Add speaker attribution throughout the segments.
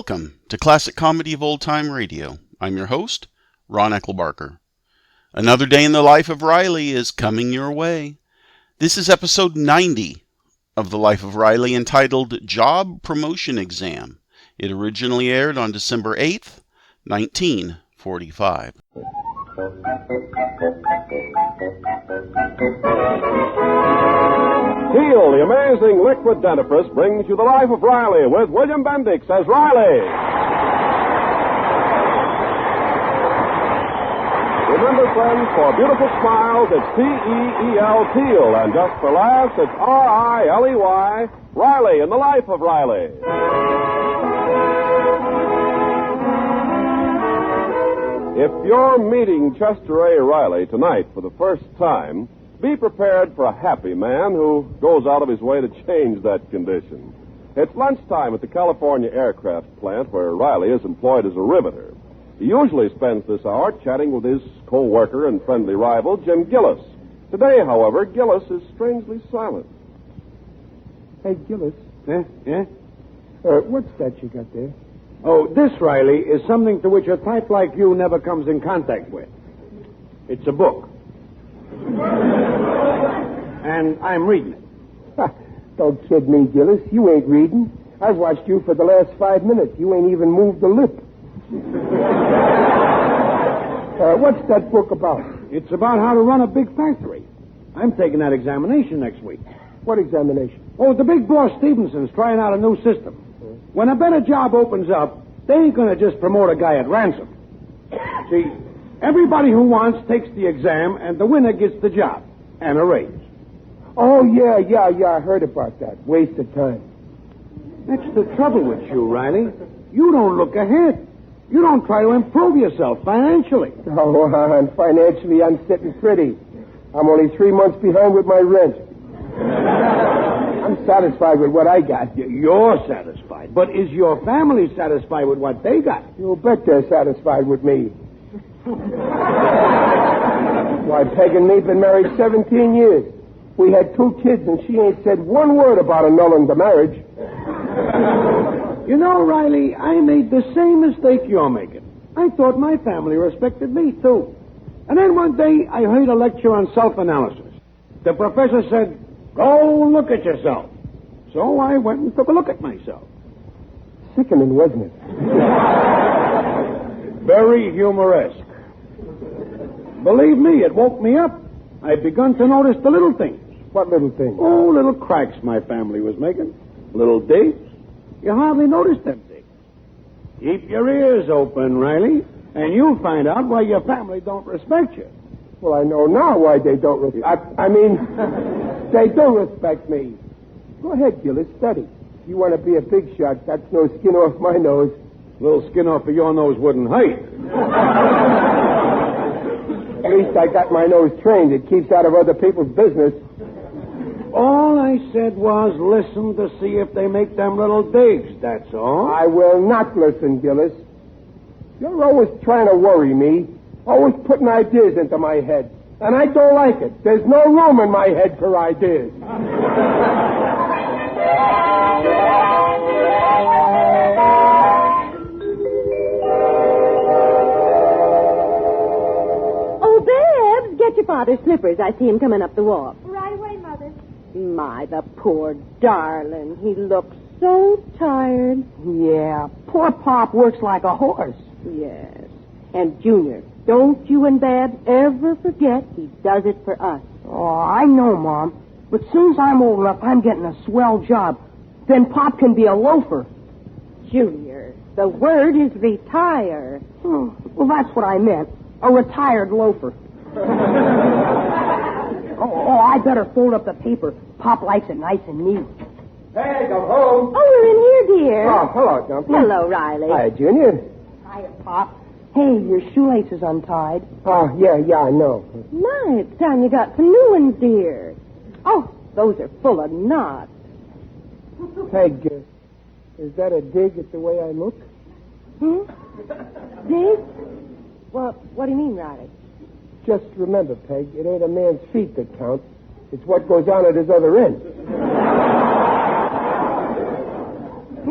Speaker 1: Welcome to Classic Comedy of Old Time Radio. I'm your host, Ron Eckelbarker. Another day in the life of Riley is coming your way. This is episode 90 of The Life of Riley, entitled Job Promotion Exam. It originally aired on December 8th, 1945.
Speaker 2: Peel, the amazing liquid dentifrice, brings you The Life of Riley with William Bendix as Riley. Remember, friends, for beautiful smiles, it's P-E-E-L, Peel, and just for laughs, it's R-I-L-E-Y, Riley in The Life of Riley. If you're meeting Chester A. Riley tonight for the first time, be prepared for a happy man who goes out of his way to change that condition. It's lunchtime at the California Aircraft Plant where Riley is employed as a riveter. He usually spends this hour chatting with his co-worker and friendly rival, Jim Gillis. Today, however, Gillis is strangely silent.
Speaker 3: Hey, Gillis.
Speaker 4: Yeah?
Speaker 3: What's that you got there?
Speaker 4: Oh, this, Riley, is something to which a type like you never comes in contact with. It's a book. And I'm reading it.
Speaker 3: Don't kid me, Gillis. You ain't reading. I've watched you for the last 5 minutes. You ain't even moved a lip. What's that book about?
Speaker 4: It's about how to run a big factory. I'm taking that examination next week.
Speaker 3: What examination?
Speaker 4: Oh, the big boss Stevenson's trying out a new system. When a better job opens up, they ain't going to just promote a guy at ransom. See, everybody who wants takes the exam, and the winner gets the job and a raise.
Speaker 3: Oh, yeah, I heard about that. Waste of time.
Speaker 4: That's the trouble with you, Riley. You don't look ahead. You don't try to improve yourself financially.
Speaker 3: Oh, and financially, I'm sitting pretty. I'm only 3 months behind with my rent. I'm satisfied with what I got.
Speaker 4: You're satisfied. But is your family satisfied with what they got?
Speaker 3: You bet they're satisfied with me. Why, Peg and me been married 17 years. We had 2 kids, and she ain't said one word about annulling the marriage.
Speaker 4: You know, Riley, I made the same mistake you're making. I thought my family respected me, too. And then one day, I heard a lecture on self-analysis. The professor said, "Go look at yourself." So I went and took a look at myself.
Speaker 3: Sickening, wasn't it?
Speaker 4: Very humoresque. Believe me, it woke me up. I'd begun to notice the little things.
Speaker 3: What little things?
Speaker 4: Oh, little cracks my family was making. Little digs. You hardly notice them digs. Keep your ears open, Riley, and you'll find out why your family don't respect you.
Speaker 3: Well, I know now why they don't respect... I mean, they do respect me. Go ahead, Gillis, study. If you want to be a big shot, that's no skin off my nose.
Speaker 4: A little skin off of your nose wouldn't hurt.
Speaker 3: At least I got my nose trained. It keeps out of other people's business.
Speaker 4: All I said was listen to see if they make them little digs, that's all.
Speaker 3: I will not listen, Gillis. You're always trying to worry me, always putting ideas into my head. And I don't like it. There's no room in my head for ideas.
Speaker 5: Oh, Babs, get your father's slippers. I see him coming up the walk.
Speaker 6: Right away, Mother.
Speaker 5: My, the poor darling. He looks so tired.
Speaker 7: Yeah, poor Pop works like a horse.
Speaker 5: Yes. And, Junior, don't you and Babs ever forget he does it for us.
Speaker 7: Oh, I know, Mom. But soon as I'm old enough, I'm getting a swell job. Then Pop can be a loafer.
Speaker 5: Junior, the word is retire.
Speaker 7: Well, that's what I meant. A retired loafer. Oh, I better fold up the paper. Pop likes it nice and neat.
Speaker 3: Hey, come home.
Speaker 5: Oh, you're in here, dear.
Speaker 3: Oh, hello, Dumpy.
Speaker 5: Hello, Riley.
Speaker 3: Hi, Junior.
Speaker 7: Hiya, Pop. Hey, your shoelace is untied.
Speaker 3: Oh, yeah, I know.
Speaker 5: My, it's time you got some new ones, dear. Oh, those are full of knots.
Speaker 3: Peg, is that a dig at the way I look?
Speaker 5: Dig? Well, what do you mean, Riley?
Speaker 3: Just remember, Peg, it ain't a man's feet that count. It's what goes on at his other end.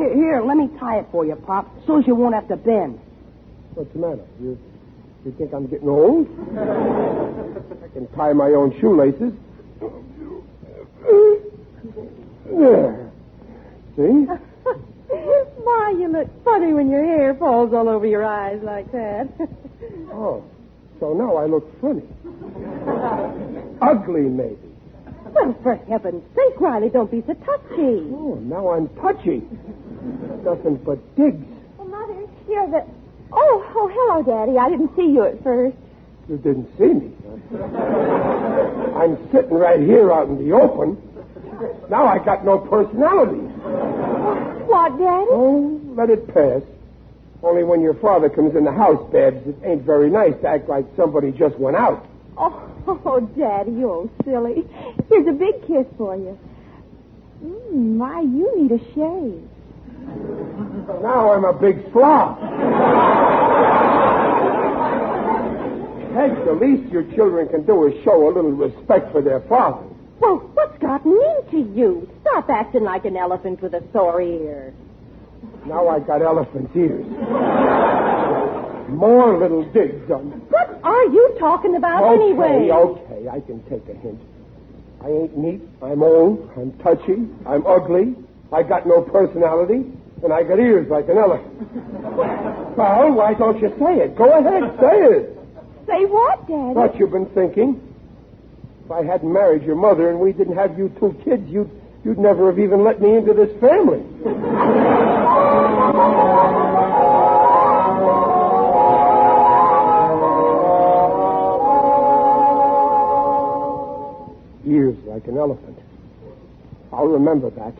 Speaker 7: Here, let me tie it for you, Pop, so as you won't have to bend.
Speaker 3: What's the matter? You think I'm getting old? I can tie my own shoelaces. There. See?
Speaker 5: My, you look funny when your hair falls all over your eyes like that.
Speaker 3: Oh, so now I look funny. Ugly, maybe.
Speaker 5: Well, for heaven's sake, Riley, don't be so touchy.
Speaker 3: Oh, now I'm touchy. Nothing but digs.
Speaker 5: Well, Mother, you're the... Oh, hello, Daddy. I didn't see you at first.
Speaker 3: You didn't see me. I'm sitting right here out in the open. Now I got no personality.
Speaker 5: What, Daddy?
Speaker 3: Oh, let it pass. Only when your father comes in the house, Babs, it ain't very nice to act like somebody just went out.
Speaker 5: Oh, Daddy, you old silly. Here's a big kiss for you. My, you need a shave.
Speaker 3: Now I'm a big slob. Heck, the least your children can do is show a little respect for their father.
Speaker 5: Well, what's gotten into you? Stop acting like an elephant with a sore ear.
Speaker 3: Now I got elephant's ears. More little digs on me.
Speaker 5: What are you talking about anyway?
Speaker 3: Okay, I can take a hint. I ain't neat, I'm old, I'm touchy, I'm ugly, I got no personality, and I got ears like an elephant. Well, why don't you say it? Go ahead, say it.
Speaker 5: Say what, Daddy?
Speaker 3: What you've been thinking. If I hadn't married your mother and we didn't have you two kids, you'd never have even let me into this family. Ears like an elephant. I'll remember that.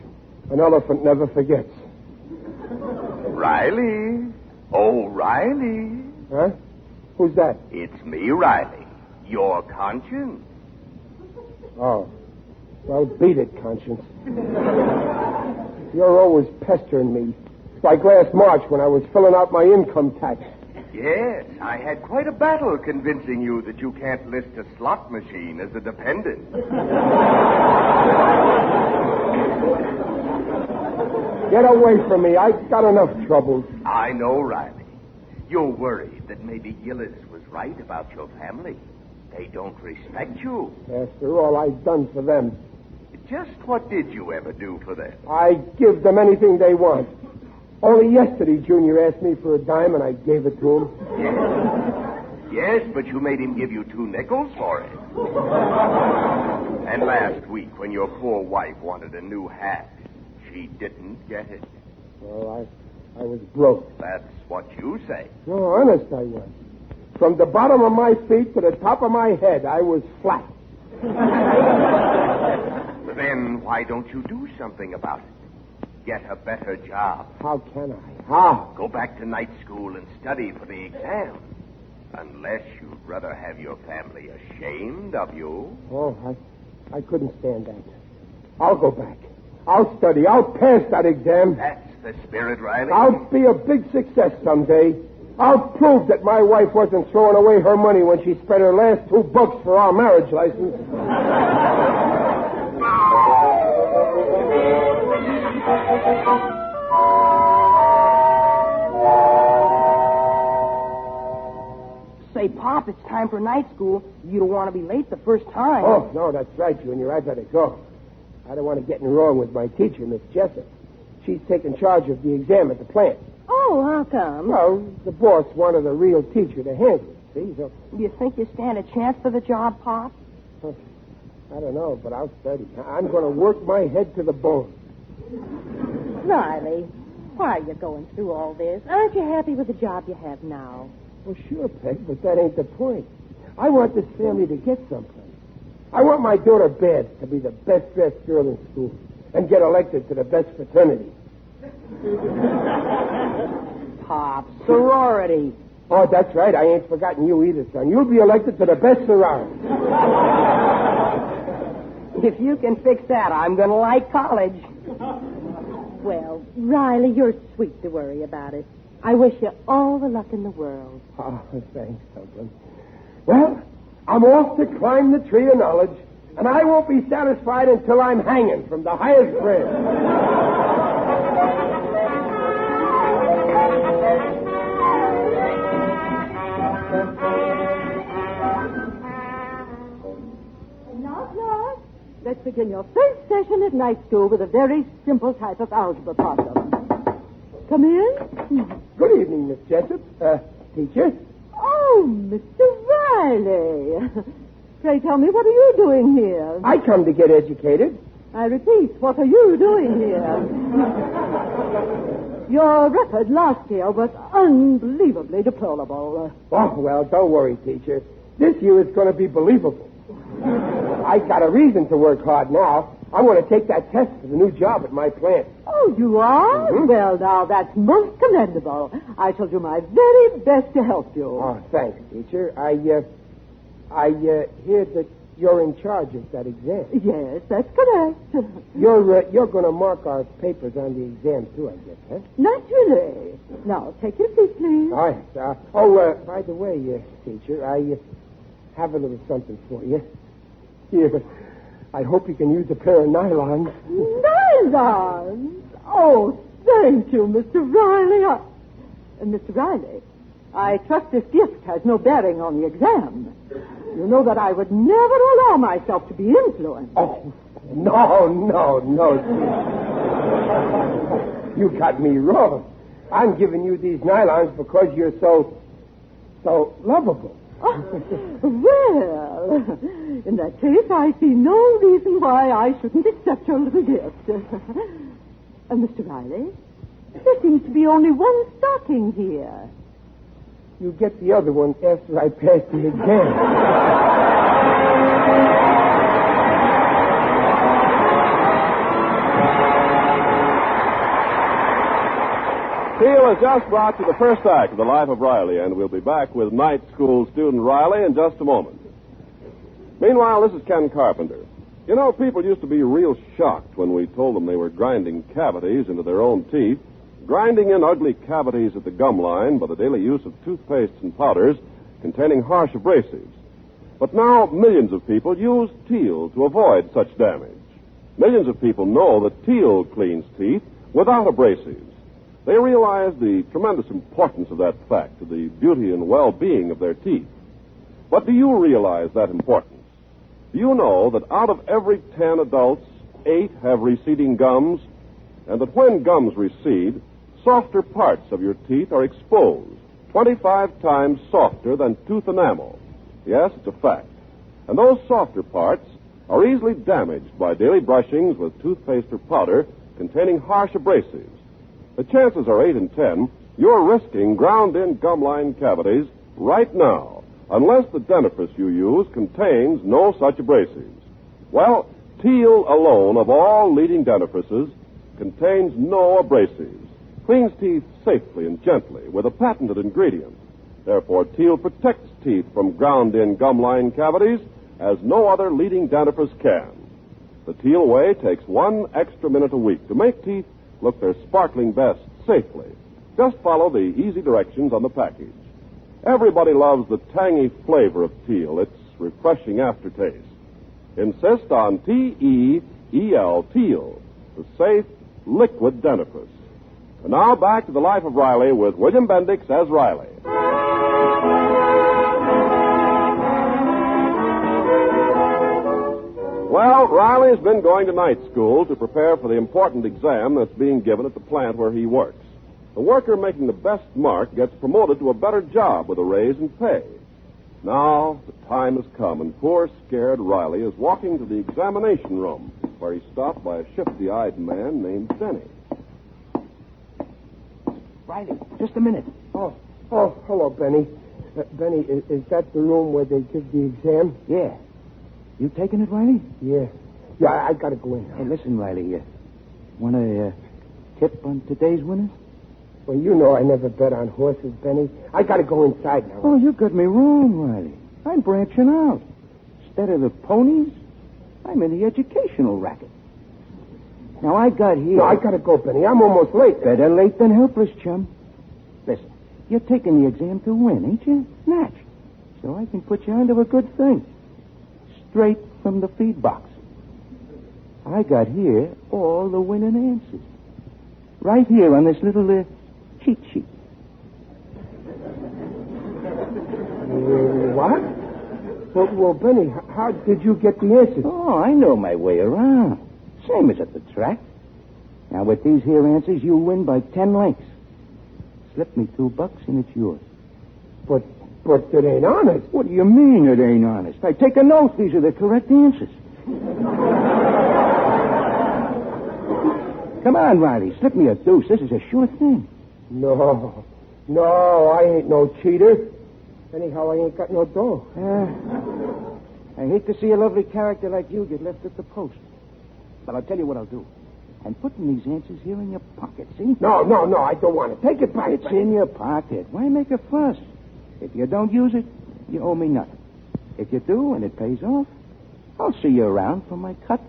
Speaker 3: An elephant never forgets.
Speaker 6: Riley. Oh, Riley.
Speaker 3: Huh? Who's that?
Speaker 6: It's me, Riley. Your conscience.
Speaker 3: Oh. Well, beat it, conscience. You're always pestering me. Like last March when I was filling out my income tax.
Speaker 6: Yes, I had quite a battle convincing you that you can't list a slot machine as a dependent.
Speaker 3: Get away from me. I've got enough troubles.
Speaker 6: I know, Riley. You're worried that maybe Gillis was right about your family. They don't respect you.
Speaker 3: After all I've done for them.
Speaker 6: Just what did you ever do for them?
Speaker 3: I give them anything they want. Only yesterday, Junior asked me for a dime, and I gave it to him.
Speaker 6: Yes, but you made him give you 2 nickels for it. And last week, when your poor wife wanted a new hat, she didn't get it.
Speaker 3: Well, I was broke.
Speaker 6: That's what you say.
Speaker 3: No, honest I was. From the bottom of my feet to the top of my head, I was flat.
Speaker 6: Then why don't you do something about it? Get a better job.
Speaker 3: How can I? How?
Speaker 6: Go back to night school and study for the exam. Unless you'd rather have your family ashamed of you.
Speaker 3: Oh, I couldn't stand that. I'll go back. I'll study. I'll pass that exam.
Speaker 6: That's the spirit, Riley.
Speaker 3: I'll be a big success someday. I'll prove that my wife wasn't throwing away her money when she spent her last $2 for our marriage license.
Speaker 7: Say, Pop, it's time for night school. You don't want to be late the first time.
Speaker 3: Oh, no, that's right, Junior. I better go. I don't want to get in wrong with my teacher, Miss Jessup. She's taking charge of the exam at the plant.
Speaker 5: Oh, how come?
Speaker 3: Well, the boss wanted a real teacher to handle it, see? So,
Speaker 7: Do you think you stand a chance for the job, Pop?
Speaker 3: I don't know, but I'll study. I'm going to work my head to the bone.
Speaker 5: Riley, why are you going through all this? Aren't you happy with the job you have now?
Speaker 3: Well, sure, Peg, but that ain't the point. I want this family to get someplace. I want my daughter Babs to be the best-dressed girl in school and get elected to the best fraternity.
Speaker 7: Pop, sorority.
Speaker 3: Oh, that's right. I ain't forgotten you either, son. You'll be elected to the best sorority.
Speaker 7: If you can fix that, I'm going to like college.
Speaker 5: Well, Riley, you're sweet to worry about it. I wish you all the luck in the world.
Speaker 3: Oh, thanks, Dublin. Well, I'm off to climb the tree of knowledge, and I won't be satisfied until I'm hanging from the highest branch.
Speaker 8: begin your first session at night school with a very simple type of algebra problem. Come in.
Speaker 3: Good evening, Miss Jessup. Teacher?
Speaker 8: Oh, Mr. Riley. Pray tell me, what are you doing here?
Speaker 3: I come to get educated.
Speaker 8: I repeat, what are you doing here? Your record last year was unbelievably deplorable.
Speaker 3: Oh, well, don't worry, teacher. This year is going to be believable. I got a reason to work hard now. I want to take that test for the new job at my plant.
Speaker 8: Oh, you are?
Speaker 3: Mm-hmm.
Speaker 8: Well, now, that's most commendable. I shall do my very best to help you.
Speaker 3: Oh, thanks, teacher. I hear that you're in charge of that exam.
Speaker 8: Yes, that's correct.
Speaker 3: You're going to mark our papers on the exam, too, I guess, huh?
Speaker 8: Naturally. Now, take your seat, please.
Speaker 3: All right. By the way, teacher, I have a little something for you. Here, I hope you can use a pair of nylons.
Speaker 8: Nylons? Oh, thank you, Mr. Riley. Mr. Riley, I trust this gift has no bearing on the exam. You know that I would never allow myself to be influenced.
Speaker 3: Oh, no, teacher. You got me wrong. I'm giving you these nylons because you're so lovable.
Speaker 8: Well, in that case, I see no reason why I shouldn't accept your little gift. Mr. Riley, there seems to be only one stocking here.
Speaker 3: You get the other one after I pass the exam.
Speaker 2: Teal has just brought you the first act of The Life of Riley, and we'll be back with night school student Riley in just a moment. Meanwhile, this is Ken Carpenter. You know, people used to be real shocked when we told them they were grinding cavities into their own teeth, grinding in ugly cavities at the gum line by the daily use of toothpastes and powders containing harsh abrasives. But now millions of people use Teal to avoid such damage. Millions of people know that Teal cleans teeth without abrasives. They realize the tremendous importance of that fact to the beauty and well-being of their teeth. But do you realize that importance? Do you know that out of every 10 adults, 8 have receding gums, and that when gums recede, softer parts of your teeth are exposed, 25 times softer than tooth enamel? Yes, it's a fact. And those softer parts are easily damaged by daily brushings with toothpaste or powder containing harsh abrasives. The chances are 8 in 10 you're risking ground-in gum line cavities right now, unless the dentifrice you use contains no such abrasives. Well, Teal alone of all leading dentifrices contains no abrasives, cleans teeth safely and gently with a patented ingredient. Therefore, Teal protects teeth from ground-in gum line cavities as no other leading dentifrice can. The Teal way takes 1 extra minute a week to make teeth look their sparkling best safely. Just follow the easy directions on the package. Everybody loves the tangy flavor of Teal, its refreshing aftertaste. Insist on T-E-E-L, Teal, the safe, liquid dentifrice. And now back to The Life of Riley with William Bendix as Riley. Well, Riley's been going to night school to prepare for the important exam that's being given at the plant where he works. The worker making the best mark gets promoted to a better job with a raise in pay. Now, the time has come, and poor, scared Riley is walking to the examination room, where he's stopped by a shifty-eyed man named Benny.
Speaker 4: Riley, just a minute.
Speaker 3: Oh, hello, Benny. Benny, is that the room where they give the exam?
Speaker 4: Yeah. You taking it, Riley?
Speaker 3: Yeah. Yeah, I gotta go in now.
Speaker 4: Hey, listen, Riley. Want a tip on today's winners?
Speaker 3: Well, you know I never bet on horses, Benny. I gotta go inside now.
Speaker 4: Oh, you got me wrong, Riley. I'm branching out. Instead of the ponies, I'm in the educational racket. Now, I got here...
Speaker 3: No, I gotta go, Benny. I'm almost late.
Speaker 4: Better late than helpless, chum. Listen, you're taking the exam to win, ain't you? Natch. So I can put you onto a good thing. Straight from the feed box. I got here all the winning answers. Right here on this little cheat sheet.
Speaker 3: What? Well, Benny, how did you get the answers?
Speaker 4: Oh, I know my way around. Same as at the track. Now, with these here answers, you'll win by 10 lengths. Slip me $2 and it's yours.
Speaker 3: But it ain't honest.
Speaker 4: What do you mean it ain't honest? I take an oath these are the correct answers. Come on, Riley. Slip me a deuce. This is a sure thing.
Speaker 3: No, I ain't no cheater. Anyhow, I ain't got no dough.
Speaker 4: I hate to see a lovely character like you get left at the post. But I'll tell you what I'll do. I'm putting these answers here in your pocket, see?
Speaker 3: No, I don't want it. Take it back.
Speaker 4: It's in your pocket. Why make a fuss? If you don't use it, you owe me nothing. If you do and it pays off, I'll see you around for my cut.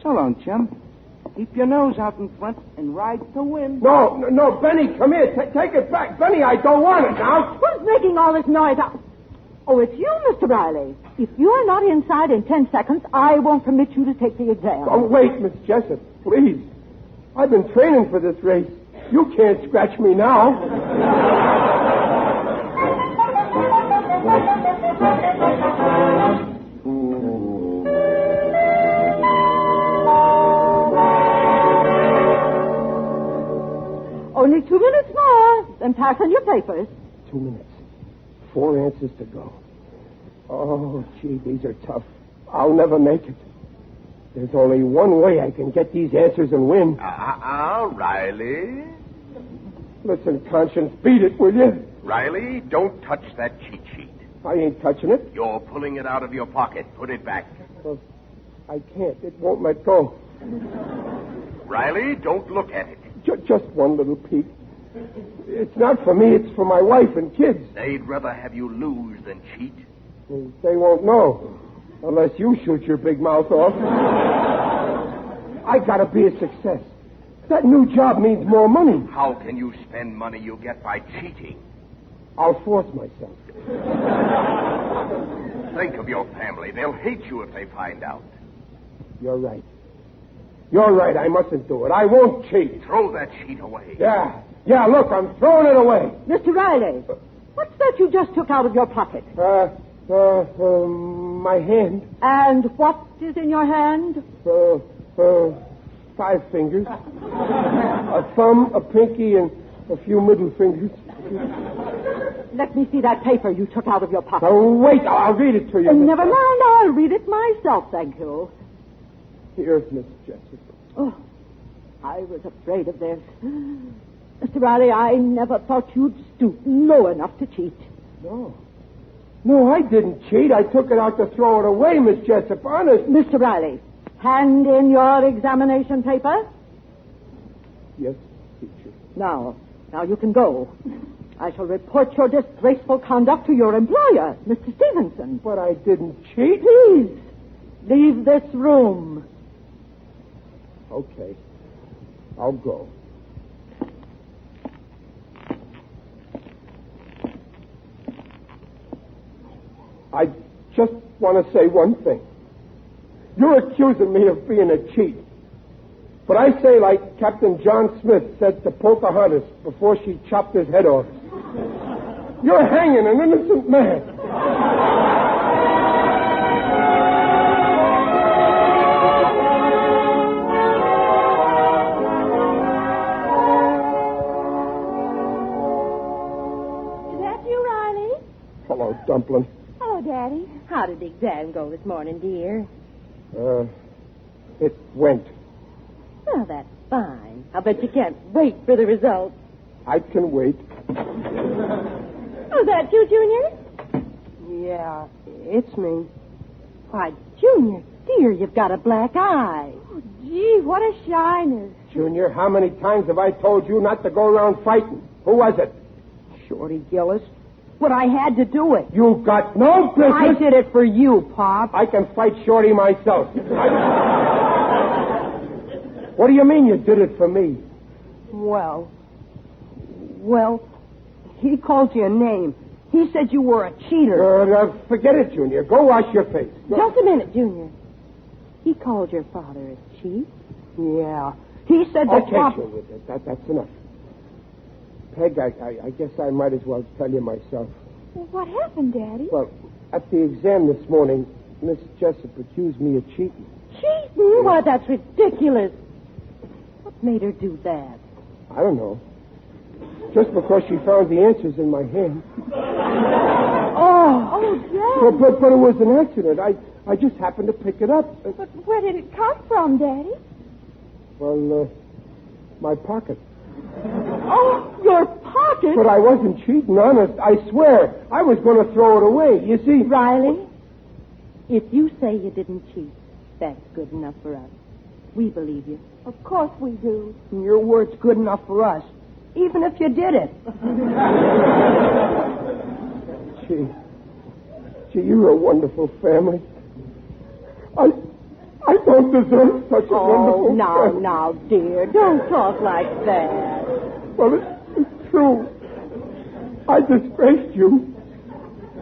Speaker 4: So long, chum. Keep your nose out in front and ride to win.
Speaker 3: No, Benny, come here. Take it back. Benny, I don't want it now.
Speaker 8: Who's making all this noise? Oh, it's you, Mr. Riley. If you are not inside in 10 seconds, I won't permit you to take the exam.
Speaker 3: Oh, wait, Miss Jessup, please. I've been training for this race. You can't scratch me now.
Speaker 8: Only 2 minutes more, then pass on your papers.
Speaker 3: 2 minutes. 4 answers to go. Oh, gee, these are tough. I'll never make it. There's only one way I can get these answers and win.
Speaker 6: Riley.
Speaker 3: Listen, Conscience, beat it, will you?
Speaker 6: Riley, don't touch that cheat sheet.
Speaker 3: I ain't touching it.
Speaker 6: You're pulling it out of your pocket. Put it back.
Speaker 3: Well, I can't. It won't let go.
Speaker 6: Riley, don't look at it.
Speaker 3: Just one little peek. It's not for me. It's for my wife and kids.
Speaker 6: They'd rather have you lose than cheat.
Speaker 3: They won't know unless you shoot your big mouth off. I gotta be a success. That new job means more money.
Speaker 6: How can you spend money you get by cheating?
Speaker 3: I'll force myself.
Speaker 6: Think of your family. They'll hate you if they find out.
Speaker 3: You're right. You're right. I mustn't do it. I won't cheat.
Speaker 6: Throw that sheet away.
Speaker 3: Yeah, look, I'm throwing it away.
Speaker 8: Mr. Riley, what's that you just took out of your pocket?
Speaker 3: My hand.
Speaker 8: And what is in your hand?
Speaker 3: 5 fingers. A thumb, a pinky, and a few middle fingers.
Speaker 8: Let me see that paper you took out of your pocket.
Speaker 3: Oh, wait, I'll read it to you.
Speaker 8: Never mind, I'll read it myself, thank you.
Speaker 3: Here's Miss Jessup.
Speaker 8: Oh, I was afraid of this. Mr. Riley, I never thought you'd stoop low enough to cheat.
Speaker 3: No, I didn't cheat. I took it out to throw it away, Miss Jessup, honest.
Speaker 8: Mr. Riley, hand in your examination paper.
Speaker 3: Yes, teacher.
Speaker 8: Now you can go. I shall report your disgraceful conduct to your employer, Mr. Stevenson.
Speaker 3: But I didn't cheat.
Speaker 8: Please, leave this room.
Speaker 3: Okay. I'll go. I just want to say one thing. You're accusing me of being a cheat. But I say like Captain John Smith said to Pocahontas before she chopped his head off. You're hanging an innocent man.
Speaker 5: Is that you, Riley?
Speaker 3: Hello, Dumpling.
Speaker 5: Hello, Daddy. How did the exam go this morning, dear?
Speaker 3: It went.
Speaker 5: Well, that's fine. I'll bet you can't wait for the results.
Speaker 3: I can wait.
Speaker 5: Oh, is that you, Junior?
Speaker 7: Yeah, it's me.
Speaker 5: Why, Junior, dear, you've got a black eye. Oh, gee, what a shyness.
Speaker 3: Junior, how many times have I told you not to go around fighting? Who was it?
Speaker 7: Shorty Gillis. But I had to do it.
Speaker 3: You got no business.
Speaker 7: I did it for you, Pop.
Speaker 3: I can fight Shorty myself. What do you mean you did it for me?
Speaker 7: Well, he called you a name. He said you were a cheater.
Speaker 3: Forget it, Junior. Go wash your face. Go.
Speaker 5: Just a minute, Junior. He called your father a cheat?
Speaker 7: Yeah. He said that
Speaker 3: Okay,
Speaker 7: Pop...
Speaker 3: Junior, that's enough. Peg, I guess I might as well tell you myself.
Speaker 5: Well, what happened, Daddy?
Speaker 3: Well, At the exam this morning, Miss Jessup accused me of cheating.
Speaker 8: Cheating? Why, that's ridiculous. What made her do that?
Speaker 3: I don't know. Just because she found the answers in my hand.
Speaker 5: Oh, Dad.
Speaker 3: But it was an accident. I just happened to pick it up.
Speaker 5: But where did it come from, Daddy?
Speaker 3: Well, my pocket.
Speaker 8: Oh, your pocket?
Speaker 3: But I wasn't cheating, honest. I swear. I was going to throw it away. You see...
Speaker 8: Riley, if you say you didn't cheat, that's good enough for us. We believe you.
Speaker 5: Of course we do.
Speaker 7: Your word's good enough for us, even if you did it.
Speaker 3: Gee, you're a wonderful family. I don't deserve such a wonderful family.
Speaker 8: Now, dear, don't talk like that.
Speaker 3: Well, it's true. I disgraced you.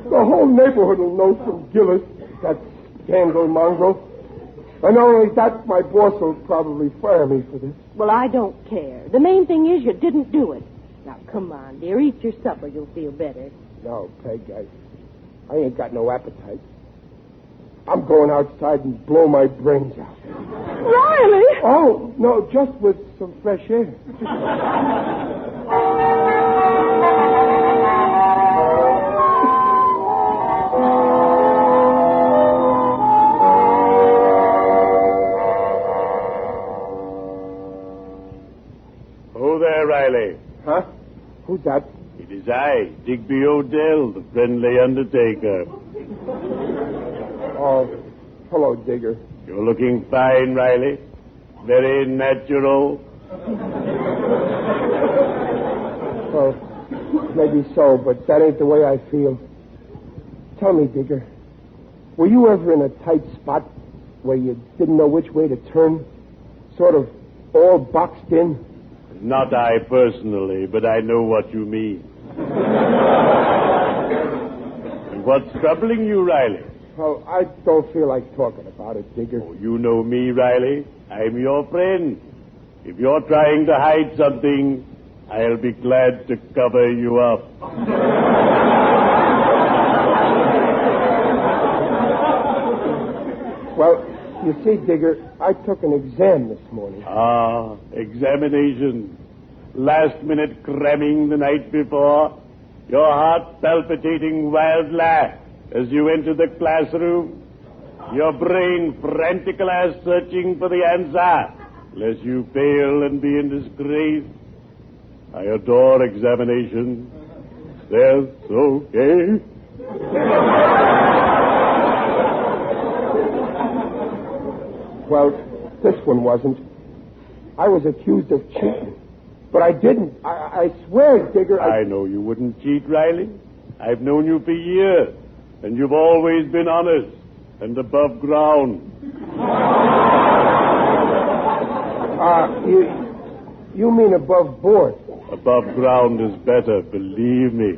Speaker 3: The whole neighborhood will know from Gillis, that scandal mongrel. And not only that, my boss will probably fire me for this.
Speaker 8: Well, I don't care. The main thing is you didn't do it. Now, come on, dear. Eat your supper. You'll feel better.
Speaker 3: No, Peg, I ain't got no appetite. I'm going outside and blow my brains out.
Speaker 8: Riley!
Speaker 3: Oh, no, just with some fresh air.
Speaker 9: Oh, there, Riley.
Speaker 3: Huh? Who's that?
Speaker 9: It is I, Digby Odell, the friendly undertaker.
Speaker 3: Oh, hello, Digger.
Speaker 9: You're looking fine, Riley. Very natural.
Speaker 3: Well, maybe so, but that ain't the way I feel. Tell me, Digger, were you ever in a tight spot where you didn't know which way to turn? Sort of all boxed in?
Speaker 9: Not I personally, but I know what you mean. And what's troubling you, Riley?
Speaker 3: Well, I don't feel like talking about it, Digger.
Speaker 9: Oh, you know me, Riley. I'm your friend. If you're trying to hide something, I'll be glad to cover you up.
Speaker 3: Well, you see, Digger, I took an exam this morning.
Speaker 9: Ah, examination. Last minute cramming the night before. Your heart palpitating wildly as you enter the classroom. Your brain frantically searching for the answer, lest you fail and be in disgrace. I adore examination. They're so gay.
Speaker 3: Well, this one wasn't. I was accused of cheating. But I didn't. I swear, Digger,
Speaker 9: I know you wouldn't cheat, Riley. I've known you for years, and you've always been honest and above ground.
Speaker 3: You mean above board?
Speaker 9: Above ground is better, believe me.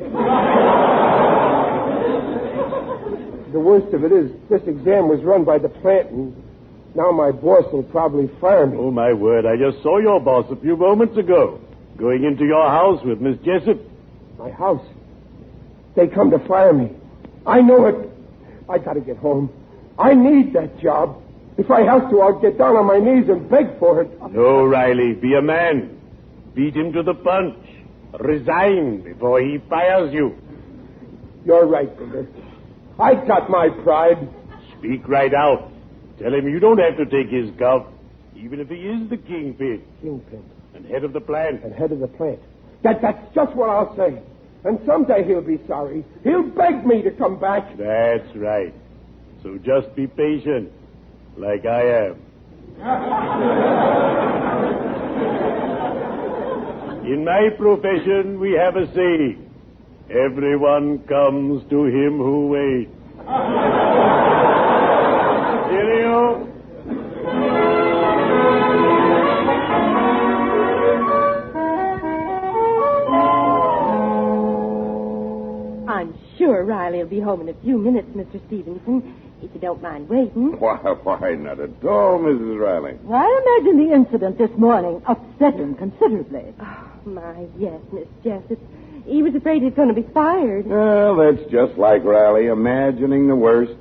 Speaker 3: The worst of it is, this exam was run by the plant, and now my boss will probably fire me.
Speaker 9: Oh, my word, I just saw your boss a few moments ago, going into your house with Miss Jessup.
Speaker 3: My house? They come to fire me. I know it. I gotta get home. I need that job. If I have to, I'll get down on my knees and beg for it.
Speaker 9: No, Riley, be a man. Beat him to the punch. Resign before he fires you.
Speaker 3: You're right, Digger. I got my pride.
Speaker 9: Speak right out. Tell him you don't have to take his cuff, even if he is the kingpin.
Speaker 3: Kingpin.
Speaker 9: And head of the plant.
Speaker 3: And head of the plant. That's just what I'll say. And someday he'll be sorry. He'll beg me to come back.
Speaker 9: That's right. So just be patient, like I am. In my profession, we have a saying. Everyone comes to him who waits. Cheerio.
Speaker 8: I'm sure Riley will be home in a few minutes, Mr. Stevenson, if you don't mind waiting.
Speaker 6: Why, not at all, Mrs. Riley.
Speaker 8: I imagine the incident this morning upset him considerably. Oh, my, yes, Miss Jessup.
Speaker 5: He was afraid he's going to be fired.
Speaker 10: Well, that's just like Riley, imagining the worst.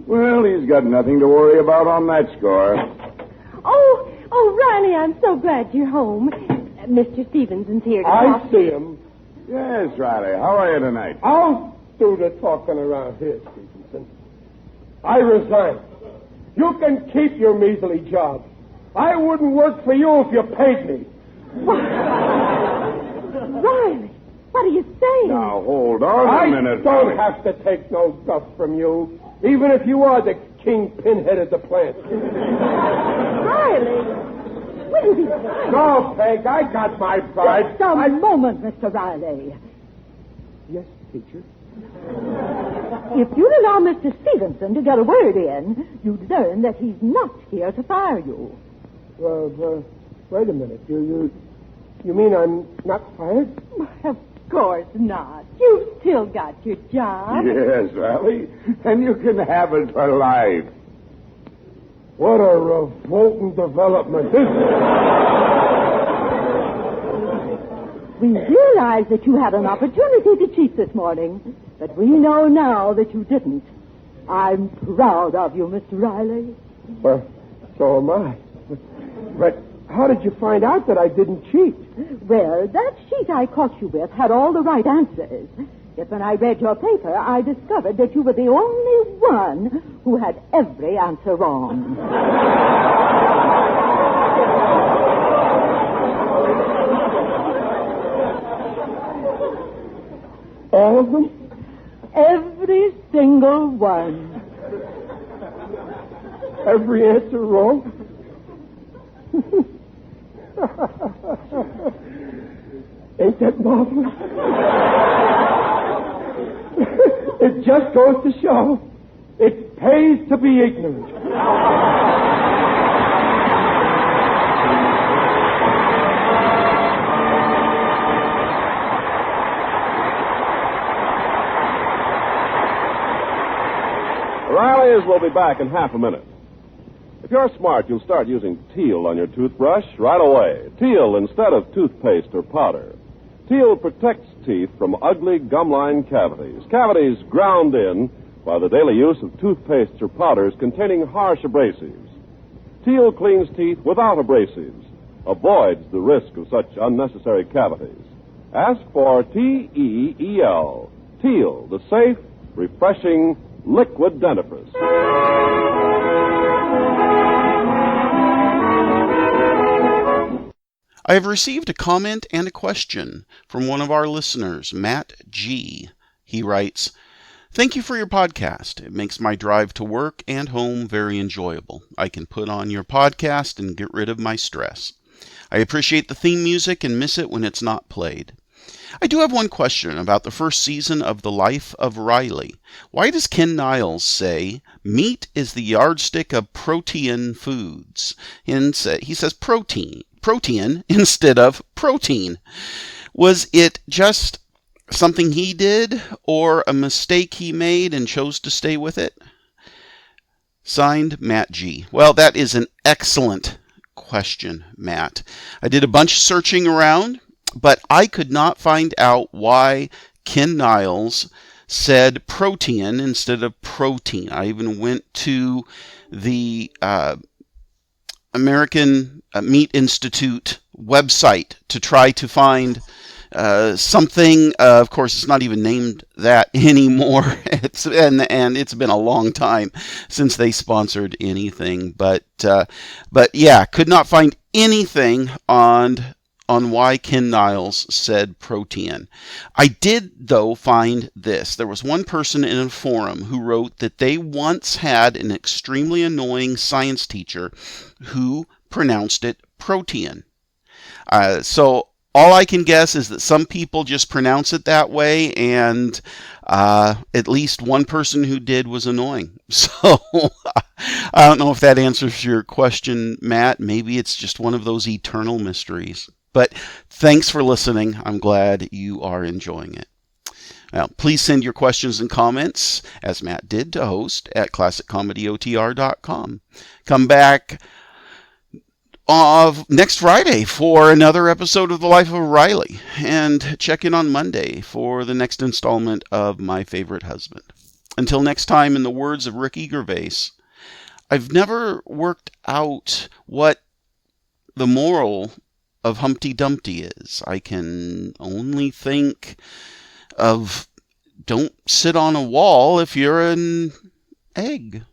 Speaker 10: Well, he's got nothing to worry about on that score.
Speaker 5: Oh, Riley, I'm so glad you're home. Mr. Stevenson's here to talk.
Speaker 3: I see him.
Speaker 10: Yes, Riley. How are you tonight?
Speaker 3: I'll do the talking around here, Stevenson. I resign. You can keep your measly job. I wouldn't work for you if you paid me.
Speaker 5: Riley, what are you saying?
Speaker 10: Now, hold on a minute.
Speaker 3: I don't
Speaker 10: Riley.
Speaker 3: have to take no guff from you, even if you are the kingpin head of the plant.
Speaker 5: Riley, will you be quiet?
Speaker 3: No, Peg, I got my pride.
Speaker 8: Just a moment, Mr. Riley.
Speaker 3: Yes, teacher?
Speaker 8: If you'd allow Mr. Stevenson to get a word in, you'd learn that he's not here to fire you.
Speaker 3: Wait a minute. You mean I'm not fired?
Speaker 8: Of course not. You've still got your job.
Speaker 10: Yes, Riley. And you can have it for life.
Speaker 3: What a revolting development.
Speaker 8: We realize that you had an opportunity to cheat this morning, but we know now that you didn't. I'm proud of you, Mr. Riley.
Speaker 3: Well, so am I. But how did you find out that I didn't cheat?
Speaker 8: Well, that sheet I caught you with had all the right answers. Yet when I read your paper, I discovered that you were the only one who had every answer wrong.
Speaker 3: All of them?
Speaker 8: Every single one.
Speaker 3: Every answer wrong? Ain't that marvelous? It just goes to show it pays to be ignorant.
Speaker 2: Riley's will be back in half a minute. If you're smart, you'll start using Teal on your toothbrush right away. Teal instead of toothpaste or powder. Teal protects teeth from ugly gum-line cavities. Cavities ground in by the daily use of toothpastes or powders containing harsh abrasives. Teal cleans teeth without abrasives, avoids the risk of such unnecessary cavities. Ask for T-E-E-L. Teal, the safe, refreshing liquid dentifrice.
Speaker 1: I have received a comment and a question from one of our listeners, Matt G. He writes, "Thank you for your podcast. It makes my drive to work and home very enjoyable. I can put on your podcast and get rid of my stress. I appreciate the theme music and miss it when it's not played. I do have one question about the first season of The Life of Riley. Why does Ken Niles say meat is the yardstick of protein foods? And he says protein instead of protein. Was it just something he did or a mistake he made and chose to stay with it?" Signed, Matt G. Well, that is an excellent question, Matt. I did a bunch of searching around, but I could not find out why Ken Niles said protein instead of protein. I even went to the American Meat Institute website to try to find something. Of course, it's not even named that anymore. And it's been a long time since they sponsored anything. But yeah, could not find anything on why Ken Niles said protein. I did, though, find this. There was one person in a forum who wrote that they once had an extremely annoying science teacher who pronounced it protein. So all I can guess is that some people just pronounce it that way, and at least one person who did was annoying. So I don't know if that answers your question, Matt. Maybe it's just one of those eternal mysteries. But thanks for listening. I'm glad you are enjoying it. Now, please send your questions and comments, as Matt did, to host at ClassicComedyOTR.com. Come back next Friday for another episode of The Life of Riley. And check in on Monday for the next installment of My Favorite Husband. Until next time, in the words of Ricky Gervais, I've never worked out what the moral of Humpty Dumpty is. I can only think of don't sit on a wall if you're an egg.